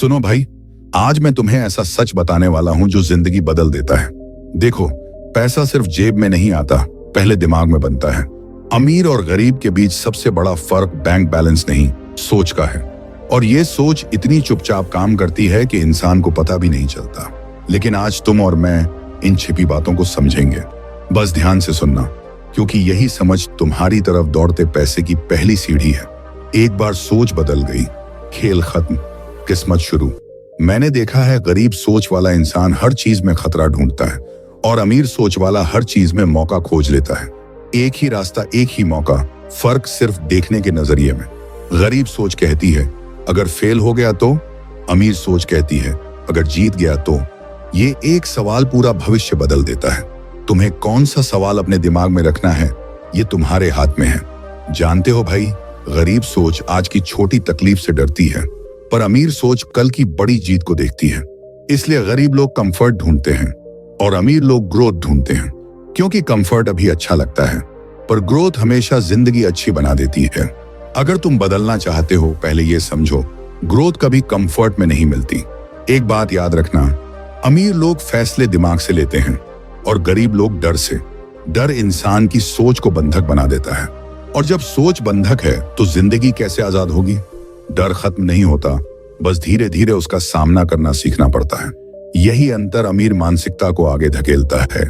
सुनो भाई, आज मैं तुम्हें ऐसा सच बताने वाला हूं जो जिंदगी बदल देता है। देखो, पैसा सिर्फ जेब में नहीं आता, पहले दिमाग में बनता है। अमीर और गरीब के बीच सबसे बड़ा फर्क बैंक बैलेंस नहीं, सोच का है। और ये सोच इतनी चुपचाप काम करती है कि इंसान को पता भी नहीं चलता। लेकिन आज तुम और मैं इन छिपी बातों को समझेंगे। बस ध्यान से सुनना, क्योंकि यही समझ तुम्हारी तरफ दौड़ते पैसे की पहली सीढ़ी है। एक बार सोच बदल गई, खेल खत्म, किस्मत शुरू। मैंने देखा है, गरीब सोच वाला इंसान हर चीज में खतरा ढूंढता है और अमीर सोच वाला हर चीज में मौका खोज लेता है। एक ही रास्ता, एक ही मौका, फर्क सिर्फ देखने के नजरिए में। गरीब सोच कहती है अगर फेल हो गया तो, अमीर सोच कहती है अगर जीत गया तो। ये एक सवाल पूरा भविष्य बदल देता है। तुम्हें कौन सा सवाल अपने दिमाग में रखना है, ये तुम्हारे हाथ में है। जानते हो भाई, गरीब सोच आज की छोटी तकलीफ से डरती है, पर अमीर सोच कल की बड़ी जीत को देखती है। इसलिए गरीब लोग कंफर्ट ढूंढते हैं और अमीर लोग ग्रोथ ढूंढते हैं, क्योंकि कंफर्ट अभी अच्छा लगता है, पर ग्रोथ हमेशा जिंदगी अच्छी बना देती है। अगर तुम बदलना चाहते हो, पहले ये समझो, ग्रोथ कभी कंफर्ट में नहीं मिलती। एक बात याद रखना, अमीर लोग फैसले दिमाग से लेते हैं और गरीब लोग डर से। डर इंसान की सोच को बंधक बना देता है, और जब सोच बंधक है तो जिंदगी कैसे आजाद होगी। डर खत्म नहीं होता, बस धीरे धीरे उसका सामना करना सीखना पड़ता है। यही अंतर अमीर मानसिकता को आगे धकेलता है।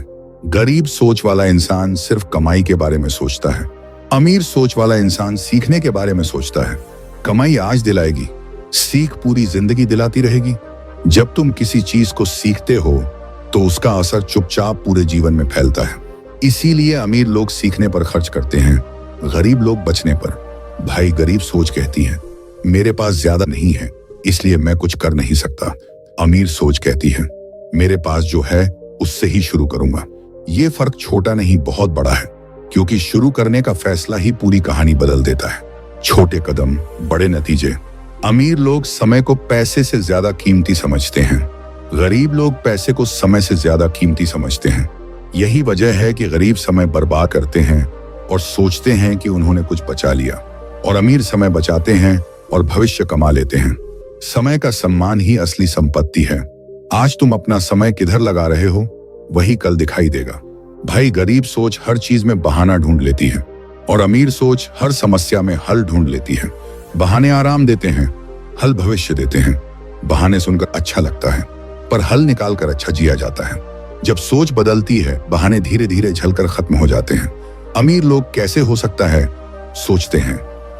गरीब सोच वाला इंसान सिर्फ कमाई के बारे में सोचता है, अमीर सोच वाला इंसान सीखने के बारे में सोचता है। कमाई आज दिलाएगी, सीख पूरी जिंदगी दिलाती रहेगी। जब तुम किसी चीज को सीखते हो तो उसका असर चुपचाप पूरे जीवन में फैलता है। इसीलिए अमीर लोग सीखने पर खर्च करते हैं, गरीब लोग बचने पर। भाई, गरीब सोच कहती है मेरे पास ज्यादा नहीं है, इसलिए मैं कुछ कर नहीं सकता। अमीर सोच कहती है मेरे पास जो है उससे ही शुरू करूंगा। ये फर्क छोटा नहीं, बहुत बड़ा है, क्योंकि शुरू करने का फैसला ही पूरी कहानी बदल देता है। छोटे कदम, बड़े नतीजे। अमीर लोग समय को पैसे से ज्यादा कीमती समझते हैं, गरीब लोग पैसे को समय से ज्यादा कीमती समझते हैं। यही वजह है कि गरीब समय बर्बाद करते हैं और सोचते हैं कि उन्होंने कुछ बचा लिया, और अमीर समय बचाते हैं और भविष्य कमा लेते हैं। समय का सम्मान ही असली संपत्ति है। आज तुम अपना समय किधर लगा रहे हो, वही कल दिखाई देगा। भाई, गरीब सोच हर चीज में बहाना ढूंढ लेती है और अमीर सोच हर समस्या में हल ढूंढ लेती है। बहाने आराम देते हैं, हल भविष्य देते हैं। बहाने सुनकर अच्छा लगता है, पर हल निकाल कर अच्छा जिया जाता है। जब सोच बदलती है, बहाने धीरे धीरे झलकर खत्म हो जाते हैं। अमीर लोग कैसे हो सकता है सोचते हैं,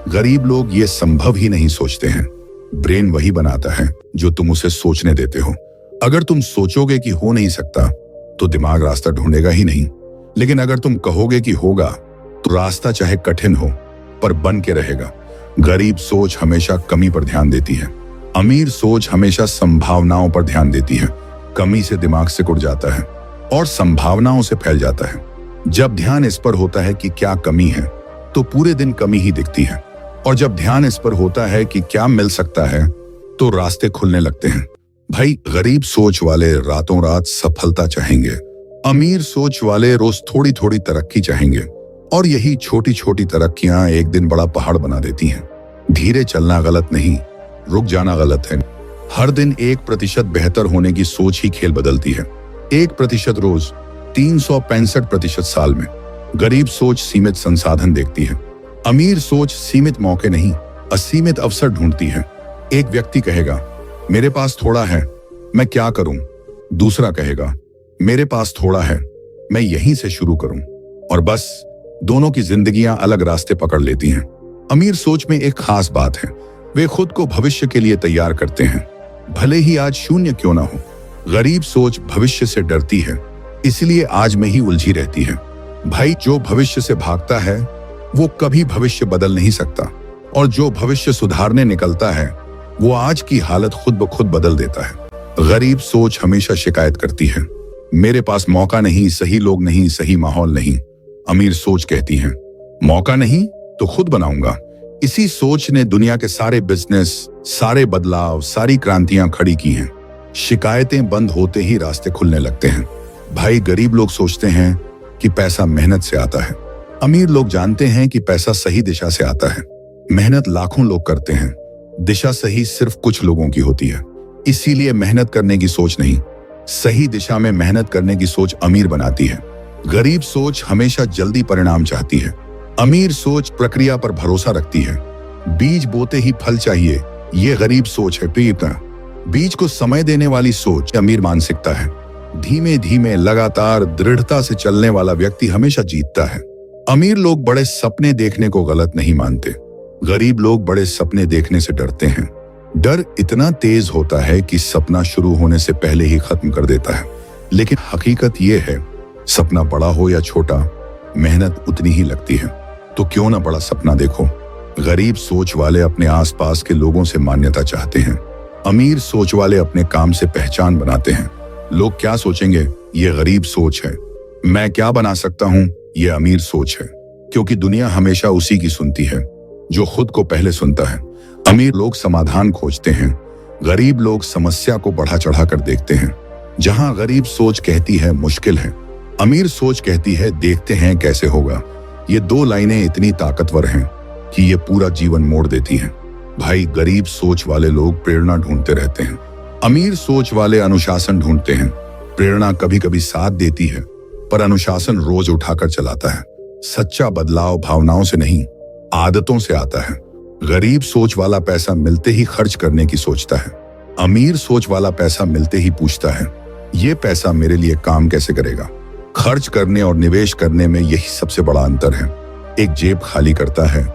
गरीब लोग ये संभव ही नहीं सोचते हैं। ब्रेन वही बनाता है जो तुम उसे सोचने देते हो। अगर तुम सोचोगे कि हो नहीं सकता तो दिमाग रास्ता ढूंढेगा ही नहीं, लेकिन अगर तुम कहोगे कि होगा तो रास्ता चाहे कठिन हो पर बन के रहेगा। गरीब सोच हमेशा कमी पर ध्यान देती है, अमीर सोच हमेशा संभावनाओं पर ध्यान देती है। कमी से दिमाग सिकुड़ जाता है और संभावनाओं से फैल जाता है। जब ध्यान इस पर होता है कि क्या कमी है, तो पूरे दिन कमी ही दिखती है, और जब ध्यान इस पर होता है कि क्या मिल सकता है, तो रास्ते खुलने लगते हैं। भाई, गरीब सोच वाले रातों रात सफलता चाहेंगे, अमीर सोच वाले रोज थोड़ी थोड़ी तरक्की चाहेंगे, और यही छोटी छोटी तरक्कियां एक दिन बड़ा पहाड़ बना देती हैं। धीरे चलना गलत नहीं, रुक जाना गलत है। हर दिन 1% बेहतर होने की सोच ही खेल बदलती है। 1% रोज, 365% साल में। गरीब सोच सीमित संसाधन देखती है, अमीर सोच सीमित मौके नहीं, असीमित अवसर ढूंढती है। एक व्यक्ति कहेगा मेरे पास थोड़ा है, मैं क्या करूं। दूसरा कहेगा मेरे पास थोड़ा है, मैं यहीं से शुरू करूं। और बस दोनों की जिंदगियां अलग रास्ते पकड़ लेती हैं। अमीर सोच में एक खास बात है, वे खुद को भविष्य के लिए तैयार करते हैं, भले ही आज शून्य क्यों ना हो। गरीब सोच भविष्य से डरती है, इसलिए आज में ही उलझी रहती है। भाई, जो भविष्य से भागता है वो कभी भविष्य बदल नहीं सकता, और जो भविष्य सुधारने निकलता है वो आज की हालत खुद ब खुद बदल देता है। गरीब सोच हमेशा शिकायत करती है, मेरे पास मौका नहीं, सही लोग नहीं, सही माहौल नहीं। अमीर सोच कहती है मौका नहीं तो खुद बनाऊंगा। इसी सोच ने दुनिया के सारे बिजनेस, सारे बदलाव, सारी क्रांतियां खड़ी की हैं। शिकायतें बंद होते ही रास्ते खुलने लगते हैं। भाई, गरीब लोग सोचते हैं कि पैसा मेहनत से आता है, अमीर लोग जानते हैं कि पैसा सही दिशा से आता है। मेहनत लाखों लोग करते हैं, दिशा सही सिर्फ कुछ लोगों की होती है। इसीलिए मेहनत करने की सोच नहीं, सही दिशा में मेहनत करने की सोच अमीर बनाती है। गरीब सोच हमेशा जल्दी परिणाम चाहती है। अमीर सोच प्रक्रिया पर भरोसा रखती है। बीज बोते ही फल चाहिए, ये गरीब सोच है। बीज को समय देने वाली सोच अमीर मानसिकता है। धीमे धीमे लगातार दृढ़ता से चलने वाला व्यक्ति हमेशा जीतता है। अमीर लोग बड़े सपने देखने को गलत नहीं मानते, गरीब लोग बड़े सपने देखने से डरते हैं। डर इतना तेज होता है कि सपना शुरू होने से पहले ही खत्म कर देता है। लेकिन हकीकत यह है, सपना बड़ा हो या छोटा, मेहनत उतनी ही लगती है। तो क्यों ना बड़ा सपना देखो। गरीब सोच वाले अपने आसपास के लोगों से मान्यता चाहते हैं, अमीर सोच वाले अपने काम से पहचान बनाते हैं। लोग क्या सोचेंगे, ये गरीब सोच है। मैं क्या बना सकता हूं, ये अमीर सोच है। क्योंकि दुनिया हमेशा उसी की सुनती है जो खुद को पहले सुनता है। अमीर लोग समाधान खोजते हैं, गरीब लोग समस्या को बढ़ा चढ़ा कर देखते हैं। जहां गरीब सोच कहती है मुश्किल है, अमीर सोच कहती है देखते हैं कैसे होगा। ये दो लाइनें इतनी ताकतवर हैं कि ये पूरा जीवन मोड़ देती हैं। भाई, गरीब सोच वाले लोग प्रेरणा ढूंढते रहते हैं, अमीर सोच वाले अनुशासन ढूंढते हैं। प्रेरणा कभी कभी साथ देती है, पर अनुशासन रोज उठाकर चलाता है। सच्चा बदलाव भावनाओं से नहीं, आदतों से आता है। गरीब सोच वाला पैसा मिलते ही खर्च करने की सोचता है, अमीर सोच वाला पैसा मिलते ही पूछता है, ये पैसा मेरे लिए काम कैसे करेगा। खर्च करने और निवेश करने में यही सबसे बड़ा अंतर है। एक जेब खाली करता है,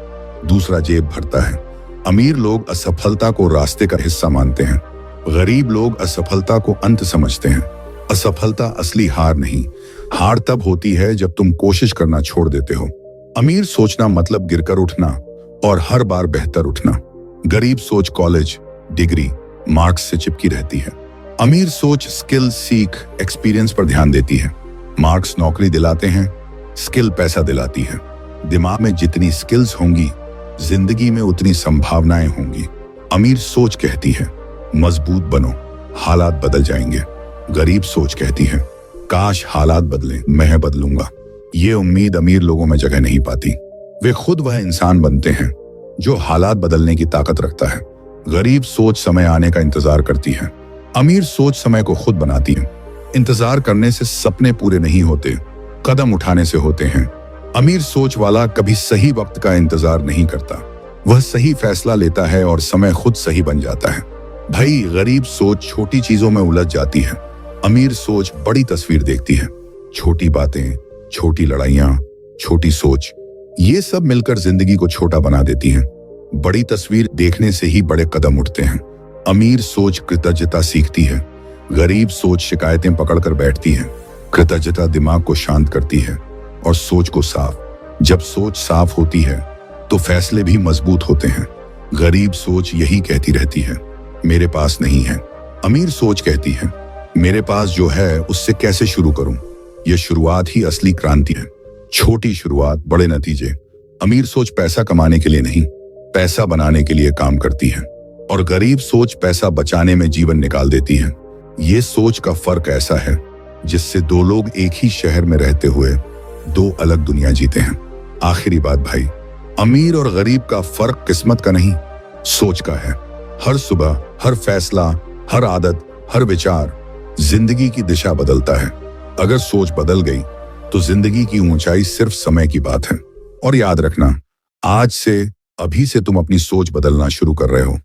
दूसरा जेब भरता है। अमीर लोग असफलता को रास्ते का हिस्सा मानते हैं, गरीब लोग असफलता को अंत समझते हैं। असफलता असली हार नहीं, हार तब होती है जब तुम कोशिश करना छोड़ देते हो। अमीर सोचना मतलब गिरकर उठना और हर बार बेहतर उठना। गरीब सोच कॉलेज, डिग्री, मार्क्स से चिपकी रहती है। अमीर सोच स्किल, सीख, एक्सपीरियंस पर ध्यान देती है। मार्क्स नौकरी दिलाते हैं, स्किल पैसा दिलाती है। दिमाग में जितनी स्किल्स होंगी, जिंदगी में उतनी संभावनाएं होंगी। अमीर सोच कहती है मजबूत बनो, हालात बदल जाएंगे। गरीब सोच कहती है काश हालात बदले, मैं बदलूंगा। ये उम्मीद अमीर लोगों में जगह नहीं पाती। वे खुद वह इंसान बनते हैं जो हालात बदलने की ताकत रखता है। गरीब सोच समय आने का इंतजार करती है, अमीर सोच समय को खुद बनाती है। इंतजार करने से सपने पूरे नहीं होते, कदम उठाने से होते हैं। अमीर सोच वाला कभी सही वक्त का इंतजार नहीं करता, वह सही फैसला लेता है और समय खुद सही बन जाता है। भाई, गरीब सोच छोटी चीजों में उलझ जाती है, अमीर सोच बड़ी तस्वीर देखती है। छोटी बातें, छोटी लड़ाइयां, छोटी सोच, ये सब मिलकर जिंदगी को छोटा बना देती हैं। बड़ी तस्वीर देखने से ही बड़े कदम उठते हैं। अमीर सोच कृतज्ञता सीखती है, गरीब सोच शिकायतें पकड़कर बैठती है। कृतज्ञता दिमाग को शांत करती है और सोच को साफ। जब सोच साफ होती है तो फैसले भी मजबूत होते हैं। गरीब सोच यही कहती रहती है मेरे पास नहीं है। अमीर सोच कहती है मेरे पास जो है उससे कैसे शुरू करूं। यह शुरुआत ही असली क्रांति है। छोटी शुरुआत, बड़े नतीजे। अमीर सोच पैसा कमाने के लिए नहीं, पैसा बनाने के लिए काम करती है और गरीब सोच पैसा बचाने में जीवन निकाल देती है। ये सोच का फर्क ऐसा है जिससे दो लोग एक ही शहर में रहते हुए दो अलग दुनिया जीते हैं। आखिरी बात भाई, अमीर और गरीब का फर्क किस्मत का नहीं, सोच का है। हर सुबह, हर फैसला, हर आदत, हर विचार जिंदगी की दिशा बदलता है। अगर सोच बदल गई तो जिंदगी की ऊंचाई सिर्फ समय की बात है। और याद रखना, आज से, अभी से तुम अपनी सोच बदलना शुरू कर रहे हो।